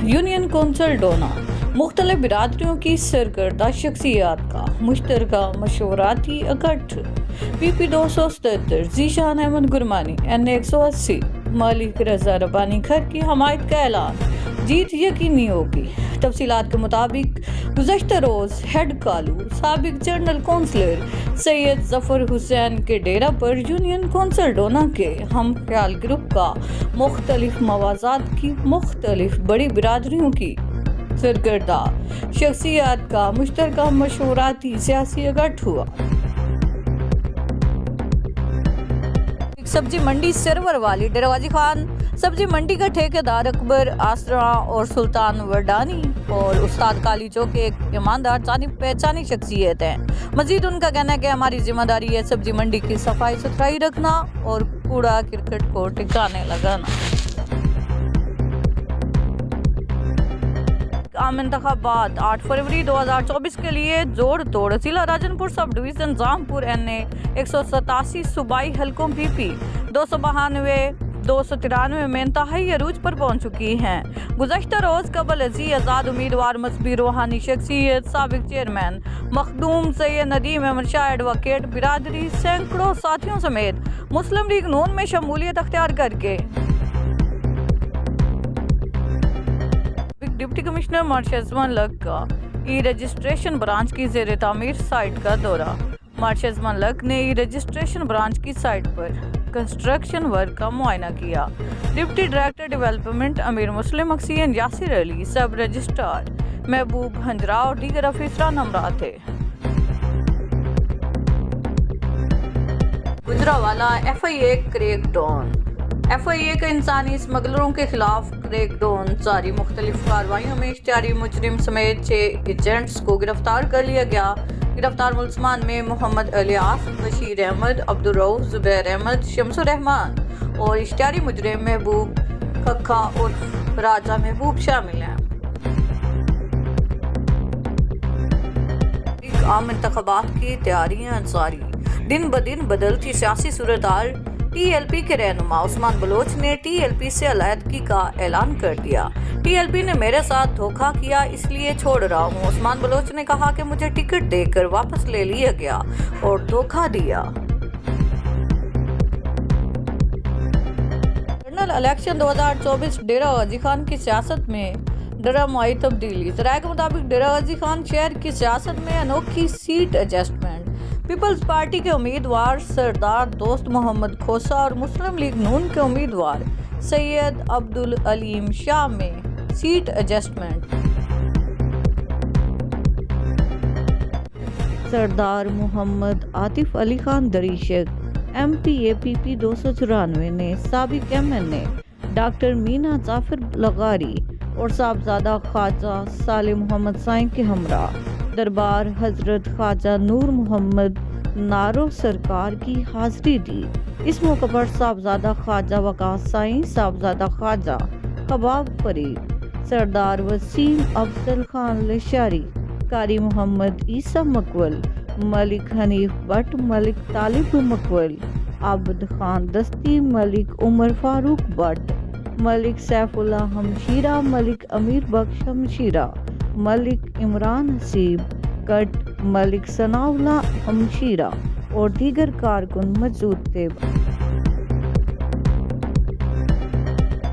Union council Donna مختلف برادریوں کی سرکردہ شخصیات کا مشترکہ مشاورتی اکٹھ پی پی 277 ذیشان احمد گرمانی این 180 مالک رضا ربانی گھر کی حمایت کا اعلان، جیت یقینی ہوگی۔ تفصیلات کے مطابق گزشتہ روز ہیڈ کالو سابق جنرل کونسلر سید ظفر حسین کے ڈیرہ پر یونین کونسل ڈونا کے ہم خیال گروپ کا مختلف موضوعات کی مختلف بڑی برادریوں کی سرکردہ شخصیات کا مشترکہ مشاورتی سیاسی اکٹھ ہوا۔ سبزی منڈی سرور والی ڈیرہ غازی خان سبزی منڈی کا ٹھیکیدار اکبر آسرا اور سلطان وردانی اور استاد کالی چوک ایک ایماندار جانی پہچانی شخصیت ہیں۔ مزید ان کا کہنا ہے کہ ہماری ذمہ داری ہے سبزی منڈی کی صفائی ستھرائی رکھنا اور کوڑا کرکٹ کو ٹھکانے لگانا۔ عام انتخابات 8 فروری 2024 کے لیے جوڑ توڑ ضلع راجن پور سب ڈویژن جام پور این اے 187 صوبائی حلقوں پی پی 292 293 میں انتہائی عروج پر پہنچ چکی ہیں۔ گزشتہ روز قبل ازیں آزاد امیدوار مذہبی روحانی شخصیت سابق چیئرمین مخدوم سید ندیم احمد شاہ ایڈوکیٹ برادری سینکڑوں ساتھیوں سمیت مسلم لیگ نون میں شمولیت اختیار کر کے ڈپٹی کمشنر مارشز ملک کا ای رجسٹریشن برانچ کی زیر تعمیر سائٹ کا دورہ۔ مارشز ملک نے ای رجسٹریشن برانچ کی سائٹ پر کنسٹرکشن ورک کا معائنہ کیا۔ ڈپٹی ڈائریکٹر ڈیولپمنٹ امیر مسلم حسین یاسر علی، سب رجسٹرار محبوب ہنجرا اور دیگر افسران ہمراہ تھے۔ گجرانوالہ ایف آئی اے کریک ڈاؤن ایف آئی اے کا انسانی اسمگلروں کے خلاف کریک ڈاؤن جاری مختلف کارروائیوں میں اشتہاری مجرم سمیت 6 ایجنٹس کو گرفتار کر لیا گیا۔ گرفتار ملزمان میں محمد الیاس، بشیر احمد، عبدالرؤف، زبیر احمد، شمس الرحمان اور اشتہاری مجرم محبوب کھکھا عرف راجہ محبوب شامل ہیں۔ عام انتخابات کی تیاریاں جاری، دن بدن بدلتی سیاسی صورتحال۔ ٹی ایل پی کے رہنما عثمان بلوچ نے ٹی ایل پی سے علیحدگی کا اعلان کر دیا۔ ٹی ایل پی نے میرے ساتھ دھوکہ کیا، اس لیے چھوڑ رہا ہوں۔ عثمان بلوچ نے کہا کہ مجھے ٹکٹ دے کر واپس لے لیا گیا اور دھوکہ دیا۔ جنرل الیکشن 2024 ڈیرہ غازی خان کی سیاست میں ڈرامائی تبدیلی۔ ذرائع کے مطابق ڈیرہ غازی خان شہر کی سیاست میں انوکھی سیٹ ایڈجسٹمنٹ۔ پیپلز پارٹی کے امیدوار سردار دوست محمد کھوسہ اور مسلم لیگ نون کے امیدوار سید عبدالعلیم شاہ میں سیٹ ایڈجسٹمنٹ۔ سردار محمد عاطف علی خان دریشک ایم پی اے پی پی 294 نے سابق ایم این اے ڈاکٹر مینا جعفر لغاری اور صاحبزادہ خواجہ صالح محمد سائیں کے ہمراہ دربار حضرت خواجہ نور محمد نارو سرکار کی حاضری دی۔ اس موقع پر صاحبزادہ خواجہ وقاص سائیں، صاحبزادہ خواجہ کباب فرید، سردار وسیم افضل خان لشاری، قاری محمد عیسیٰ مکول، ملک حنیف بٹ، ملک طالب مکول، عابد خان دستی، ملک عمر فاروق بٹ، ملک سیف اللہ ہمشیرہ، ملک امیر بخش ہمشیرہ، ملک عمران حسیب کٹ، ملک ثناء اللہ ہمشیرہ اور دیگر کارکن موجود تھے۔